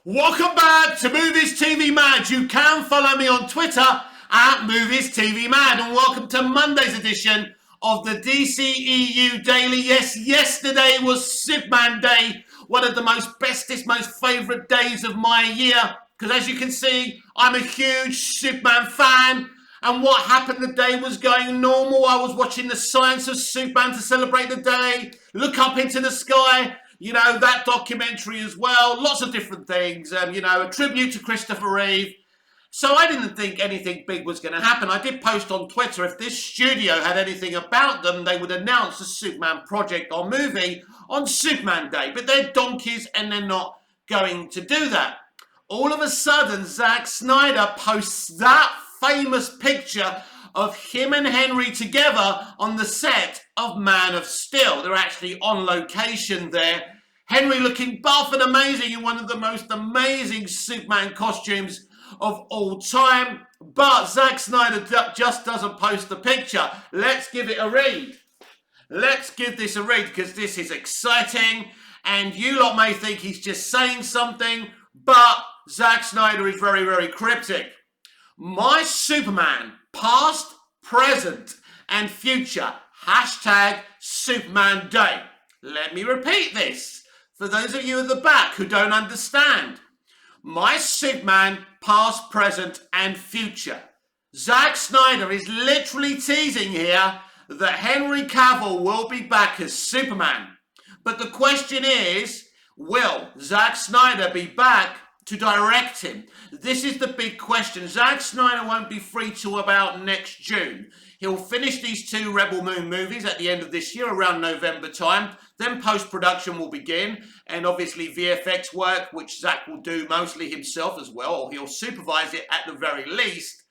Welcome back to Movies TV Mad. You can follow me on Twitter at Movies TV Mad, and welcome to Monday's edition of the dceu Daily. Yes, yesterday was Superman Day, one of the most bestest, most favourite days of my year, because as you can see, I'm a huge Superman fan. And what happened the day was going normal. I was watching The Science of Superman to celebrate the day, Look Up Into the Sky, you know, that documentary as well, lots of different things, a tribute to Christopher Reeve. So I didn't think anything big was going to happen. I did post on Twitter, if this studio had anything about them, they would announce a Superman project or movie on Superman Day. But they're donkeys and they're not going to do that. All of a sudden, Zack Snyder posts that famous picture of him and Henry together on the set of Man of Steel. They're actually on location there. Henry looking buff and amazing in one of the most amazing Superman costumes of all time. But Zack Snyder just doesn't post the picture. Let's give it a read. Let's give this a read because this is exciting. And you lot may think he's just saying something, but Zack Snyder is very, very cryptic. My Superman, past, present, and future. Hashtag Superman Day. Let me repeat this for those of you at the back who don't understand. My Superman, past, present, and future. Zack Snyder is literally teasing here that Henry Cavill will be back as Superman. But the question is, will Zack Snyder be back to direct him? This is the big question. Zack Snyder won't be free till about next June. He'll finish these two Rebel Moon movies at the end of this year, around November time. Then post-production will begin, and obviously VFX work, which Zack will do mostly himself as well, or he'll supervise it at the very least.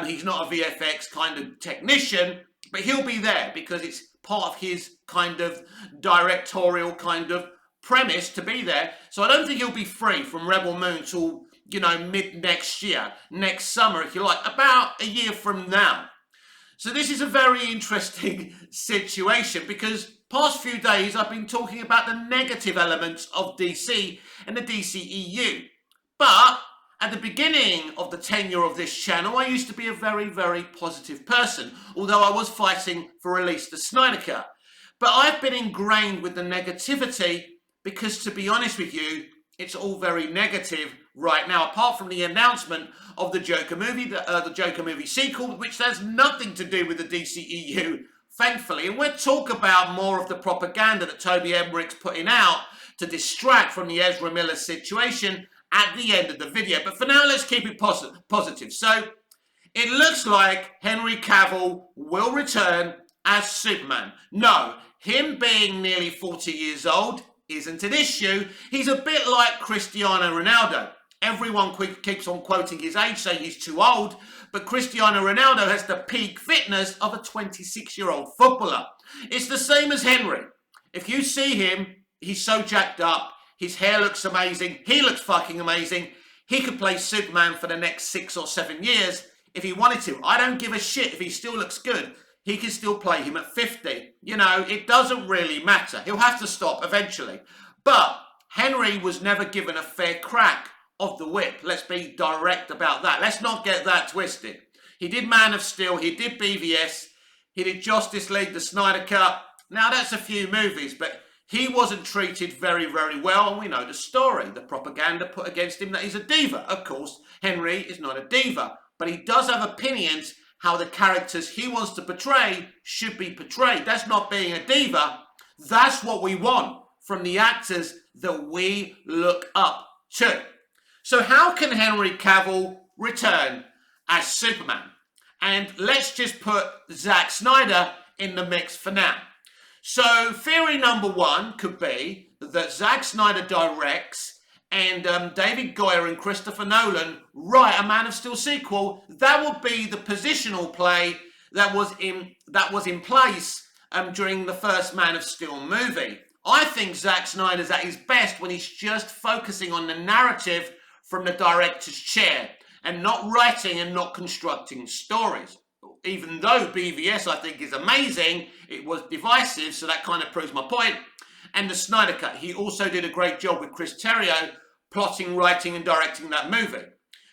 He's not a VFX kind of technician, but he'll be there because it's part of his kind of directorial kind of premise to be there. So I don't think he'll be free from Rebel Moon till, mid next year, next summer, if you like, about a year from now. So this is a very interesting situation because past few days I've been talking about the negative elements of DC and the DCEU. But at the beginning of the tenure of this channel, I used to be a very, very positive person, although I was fighting for release the Snyder Cut. But I've been ingrained with the negativity because, to be honest with you, it's all very negative right now, apart from the announcement of the Joker movie, the Joker movie sequel, which has nothing to do with the DCEU, thankfully. And we'll talk about more of the propaganda that Toby Emmerich's putting out to distract from the Ezra Miller situation at the end of the video. But for now, let's keep it positive. So it looks like Henry Cavill will return as Superman. No, him being nearly 40 years old isn't an issue. He's a bit like Cristiano Ronaldo. Everyone keeps on quoting his age, saying he's too old, but Cristiano Ronaldo has the peak fitness of a 26-year-old footballer. It's the same as Henry. If you see him, he's so jacked up, his hair looks amazing, he looks fucking amazing. He could play Superman for the next 6 or 7 years if he wanted to. I don't give a shit if he still looks good. He can still play him at 50. It doesn't really matter. He'll have to stop eventually. But Henry was never given a fair crack of the whip. Let's be direct about that. Let's not get that twisted. He did Man of Steel. He did BVS. He did Justice League, the Snyder Cut. Now, that's a few movies, but he wasn't treated very, very well, and we know the story. The propaganda put against him that he's a diva. Of course, Henry is not a diva, but he does have opinions how the characters he wants to portray should be portrayed. That's not being a diva. That's what we want from the actors that we look up to. So how can Henry Cavill return as Superman? And let's just put Zack Snyder in the mix for now. So theory number one could be that Zack Snyder directs and David Goyer and Christopher Nolan write a Man of Steel sequel. That would be the positional play that was in place during the first Man of Steel movie. I think Zack Snyder's at his best when he's just focusing on the narrative from the director's chair and not writing and not constructing stories. Even though BVS I think is amazing, it was divisive, so that kind of proves my point. And the Snyder Cut, he also did a great job with Chris Terrio plotting, writing, and directing that movie.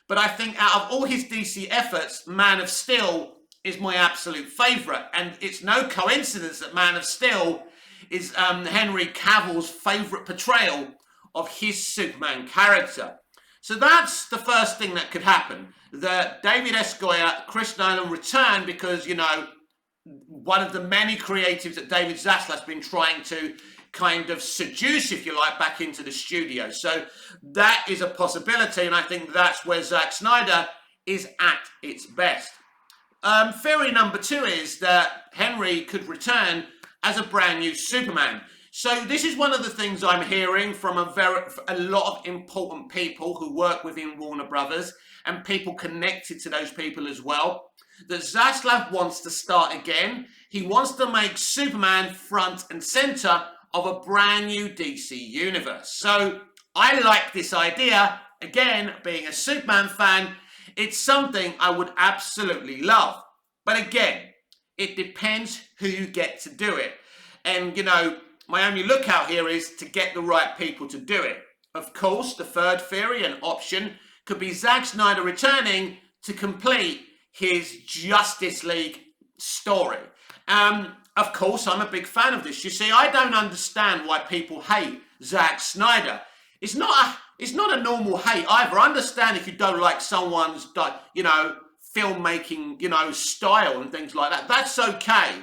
But I think out of all his DC efforts, Man of Steel is my absolute favourite. And it's no coincidence that Man of Steel is Henry Cavill's favourite portrayal of his Superman character. So that's the first thing that could happen. That David S. Goyer, Chris Nolan return because, you know, one of the many creatives that David Zaslav's been trying to kind of seduce, if you like, back into the studio. So that is a possibility, and I think that's where Zack Snyder is at its best. Theory number 2 is that Henry could return as a brand new Superman. So this is one of the things I'm hearing from a lot of important people who work within Warner Brothers and people connected to those people as well, that Zaslav wants to start again. He wants to make Superman front and center of a brand new DC universe. So I like this idea. Again, being a Superman fan, it's something I would absolutely love. But again, it depends who you get to do it. And, you know, my only lookout here is to get the right people to do it. Of course, the third theory and option could be Zack Snyder returning to complete his Justice League story. Of course, I'm a big fan of this. You see, I don't understand why people hate Zack Snyder. It's not a normal hate either. I understand if you don't like someone's, you know, filmmaking, you know, style and things like that. That's okay.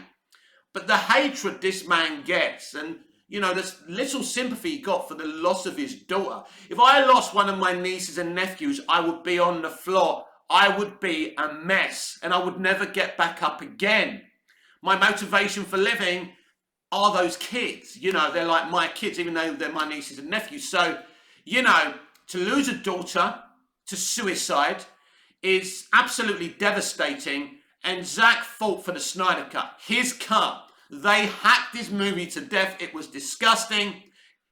But the hatred this man gets, and, you know, there's little sympathy he got for the loss of his daughter. If I lost one of my nieces and nephews, I would be on the floor. I would be a mess, and I would never get back up again. My motivation for living are those kids. You know, they're like my kids, even though they're my nieces and nephews. So, you know, to lose a daughter to suicide is absolutely devastating. And Zack fought for the Snyder Cut, his cut. They hacked his movie to death. It was disgusting.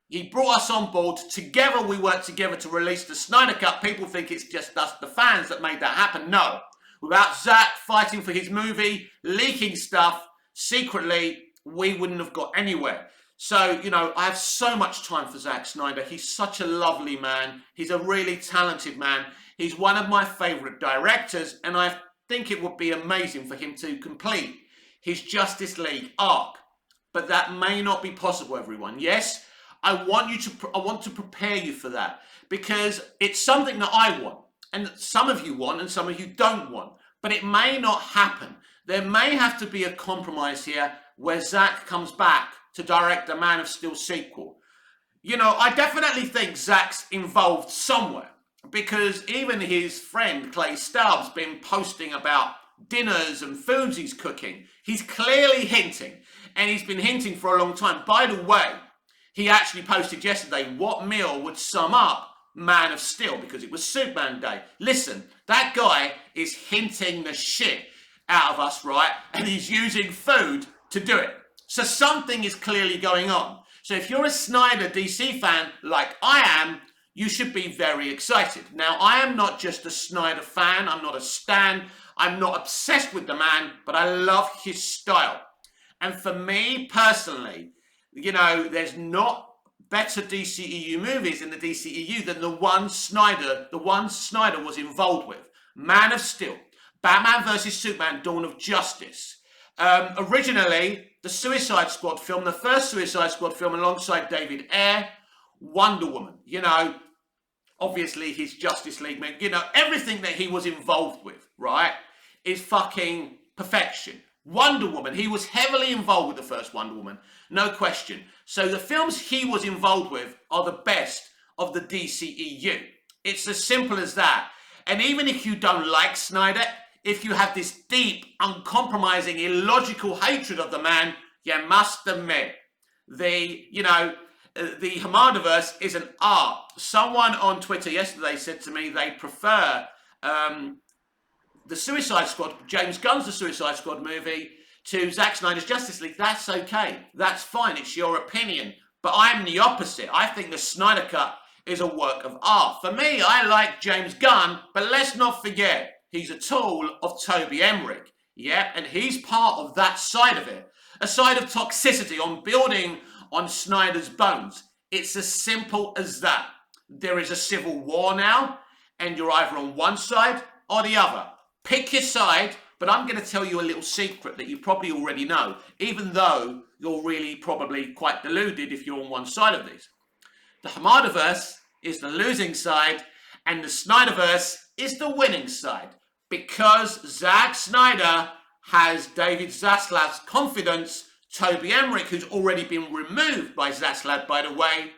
He brought us on board. Together, we worked together to release the Snyder Cut. People think it's just us, the fans, that made that happen. No. Without Zack fighting for his movie, leaking stuff secretly, we wouldn't have got anywhere. So, you know, I have so much time for Zack Snyder. He's such a lovely man. He's a really talented man. He's one of my favourite directors, and I think it would be amazing for him to complete his Justice League arc. But that may not be possible, everyone. Yes, I want to prepare you for that, because it's something that I want, and some of you want, and some of you don't want. But it may not happen. There may have to be a compromise here where Zack comes back to direct the Man of Steel sequel. You know, I definitely think Zack's involved somewhere, because even his friend Clay Staub's been posting about dinners and foods he's cooking. He's clearly hinting, and he's been hinting for a long time. By the way, he actually posted yesterday what meal would sum up Man of Steel, because it was Superman Day. Listen, that guy is hinting the shit out of us, right? And he's using food to do it. So something is clearly going on. So if you're a Snyder DC fan like I am, you should be very excited. Now, I am not just a Snyder fan. I'm not a stan. I'm not obsessed with the man, but I love his style. And for me personally, you know, there's not better DCEU movies in the DCEU than the one Snyder was involved with. Man of Steel, Batman vs Superman, Dawn of Justice. Originally, the Suicide Squad film, the first Suicide Squad film alongside David Ayer, Wonder Woman, you know, obviously his Justice League, you know, everything that he was involved with, right, is fucking perfection. Wonder Woman, he was heavily involved with the first Wonder Woman, no question. So the films he was involved with are the best of the DCEU. It's as simple as that. And even if you don't like Snyder, if you have this deep, uncompromising, illogical hatred of the man, you must admit, the Hamadaverse is an art. Someone on Twitter yesterday said to me they prefer the Suicide Squad, James Gunn's The Suicide Squad movie, to Zack Snyder's Justice League. That's okay. That's fine. It's your opinion. But I'm the opposite. I think the Snyder Cut is a work of art. For me, I like James Gunn, but let's not forget, he's a tool of Toby Emmerich. Yeah, and he's part of that side of it. A side of toxicity on building on Snyder's bones. It's as simple as that. there is a civil war now, and you're either on one side or the other. Pick your side, but I'm going to tell you a little secret that you probably already know, even though you're really probably quite deluded if you're on one side of this. The Hamadaverse is the losing side, and the Snyderverse is the winning side, because Zack Snyder has David Zaslav's confidence, Toby Emmerich, who's already been removed by Zaslav, by the way,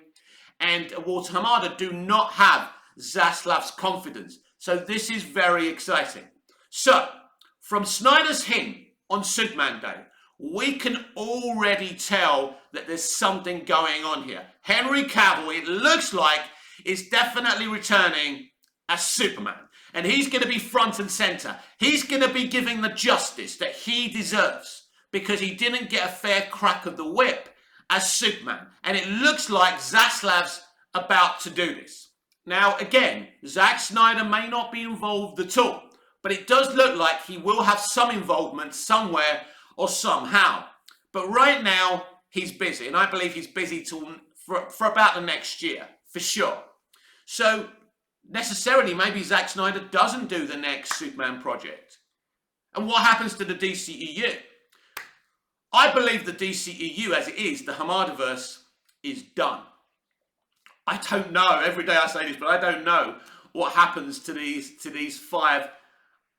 and Walter Hamada do not have Zaslav's confidence. So this is very exciting. So, from Snyder's hint on Superman Day, we can already tell that there's something going on here. Henry Cavill, it looks like, is definitely returning as Superman. And he's going to be front and center. He's going to be giving the justice that he deserves, because he didn't get a fair crack of the whip as Superman. And it looks like Zaslav's about to do this. Now, again, Zack Snyder may not be involved at all, but it does look like he will have some involvement somewhere or somehow. But right now, he's busy, and I believe he's busy for about the next year, for sure. So, necessarily, maybe Zack Snyder doesn't do the next Superman project. And what happens to the DCEU? I believe the DCEU, as it is, the Hamadaverse, is done. I don't know, every day I say this, but I don't know what happens to these 5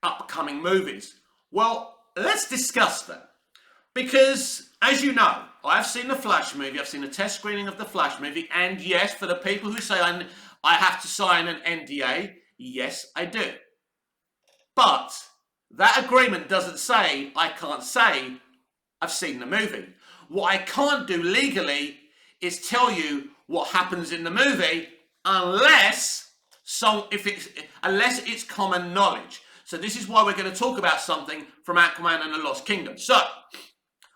upcoming movies. Well, let's discuss that. Because, as you know, I've seen the Flash movie, I've seen a test screening of the Flash movie, and yes, for the people who say I have to sign an NDA, yes, I do. But that agreement doesn't say I can't say I've seen the movie. What I can't do legally is tell you what happens in the movie unless it's common knowledge. So this is why we're going to talk about something from Aquaman and the Lost Kingdom. So,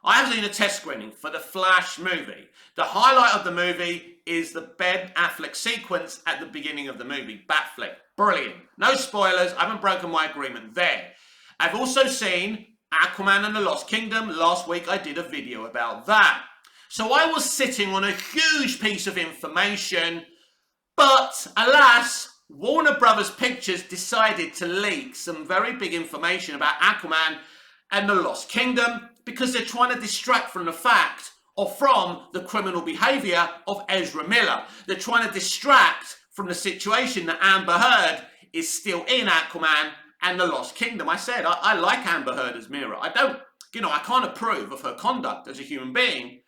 I have seen a test screening for the Flash movie. The highlight of the movie is the Ben Affleck sequence at the beginning of the movie. Batfleck. Brilliant. No spoilers. I haven't broken my agreement there. I've also seen Aquaman and the Lost Kingdom. Last week I did a video about that. So I was sitting on a huge piece of information, but alas, Warner Brothers Pictures decided to leak some very big information about Aquaman and the Lost Kingdom because they're trying to distract from the fact or from the criminal behaviour of Ezra Miller. They're trying to distract from the situation that Amber Heard is still in Aquaman and the Lost Kingdom. I said, I like Amber Heard as Mira. I can't approve of her conduct as a human being,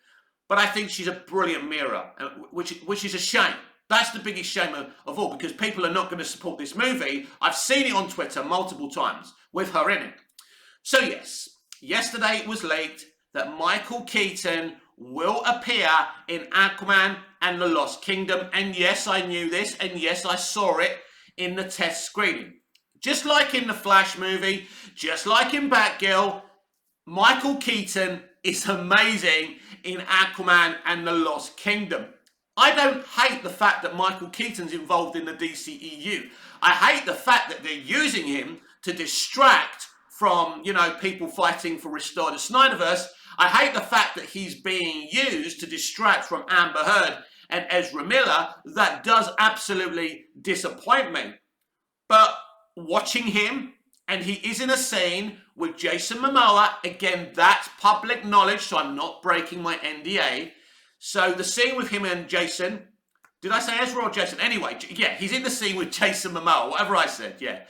but I think she's a brilliant Mira, which is a shame. That's the biggest shame of all, because people are not going to support this movie. I've seen it on Twitter multiple times with her in it. So yes, yesterday it was leaked that Michael Keaton will appear in Aquaman and the Lost Kingdom. And yes, I knew this, and yes, I saw it in the test screening. Just like in the Flash movie, just like in Batgirl, Michael Keaton is amazing in Aquaman and the Lost Kingdom. I don't hate the fact that Michael Keaton's involved in the DCEU. I hate the fact that they're using him to distract from, people fighting for Restore the Snyderverse. I hate the fact that he's being used to distract from Amber Heard and Ezra Miller. That does absolutely disappoint me. But watching him, and he is in a scene with Jason Momoa, again, that's public knowledge, so I'm not breaking my NDA. So the scene with him and Jason, did I say Ezra or Jason? Anyway, yeah, he's in the scene with Jason Momoa, whatever I said, yeah.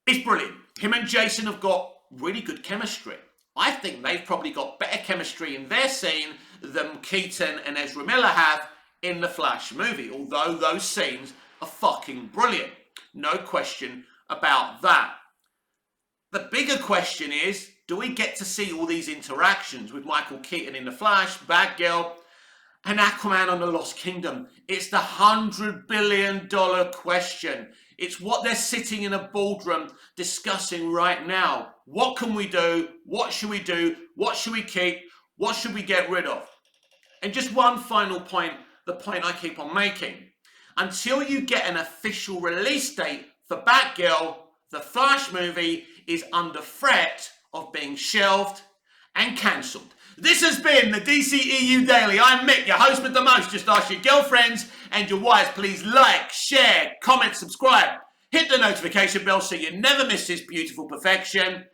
It's brilliant. Him and Jason have got really good chemistry. I think they've probably got better chemistry in their scene than Keaton and Ezra Miller have in the Flash movie, although those scenes are fucking brilliant. No question about that. The bigger question is, do we get to see all these interactions with Michael Keaton in the Flash, Batgirl, and Aquaman on the Lost Kingdom? It's the $100 billion question. It's what they're sitting in a boardroom discussing right now. What can we do? What should we do? What should we keep? What should we get rid of? And just one final point, the point I keep on making. Until you get an official release date for Batgirl, the Flash movie is under threat of being shelved and cancelled. This has been the DCEU Daily. I'm Mick, your host with the most. Just ask your girlfriends and your wives. Please like, share, comment, subscribe. Hit the notification bell so you never miss this beautiful perfection.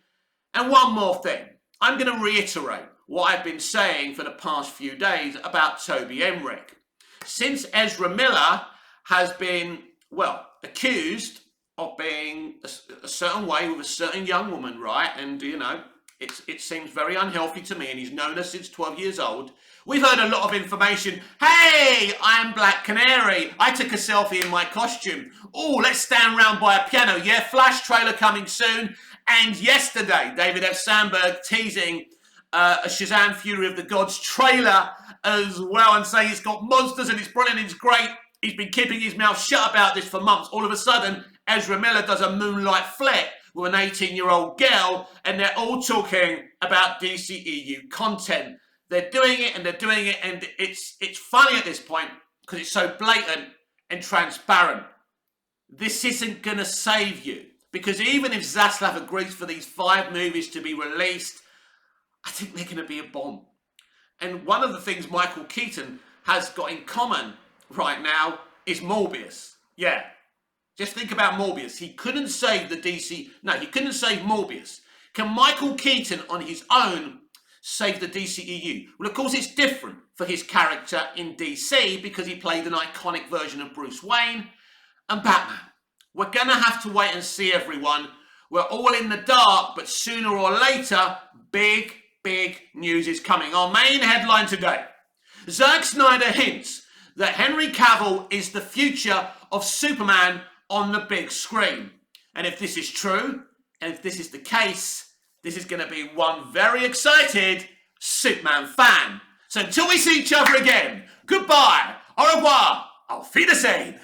And one more thing. I'm going to reiterate what I've been saying for the past few days about Toby Emmerich. Since Ezra Miller has been, well, accused of being a certain way with a certain young woman, right? And, you know, it seems very unhealthy to me, and he's known her since 12 years old. We've heard a lot of information. Hey, I'm Black Canary. I took a selfie in my costume. Oh, let's stand round by a piano. Yeah, Flash trailer coming soon. And yesterday, David F. Sandberg teasing a Shazam Fury of the Gods trailer as well, and saying it's got monsters and it's brilliant, it's great. He's been keeping his mouth shut about this for months. All of a sudden, Ezra Miller does a moonlight flick with an 18-year-old girl, and they're all talking about DCEU content. They're doing it, and it's funny at this point because it's so blatant and transparent. This isn't going to save you, because even if Zaslav agrees for these 5 movies to be released, I think they're going to be a bomb. And one of the things Michael Keaton has got in common right now is Morbius. Yeah. Just think about Morbius. He couldn't save the DC. No, he couldn't save Morbius. Can Michael Keaton on his own save the DCEU? Well, of course, it's different for his character in DC because he played an iconic version of Bruce Wayne and Batman. We're going to have to wait and see, everyone. We're all in the dark, but sooner or later, big news is coming. Our main headline today. Zack Snyder hints that Henry Cavill is the future of Superman on the big screen. And if this is true, and if this is the case, this is going to be one very excited Superman fan. So until we see each other again, goodbye, au revoir, auf Wiedersehen.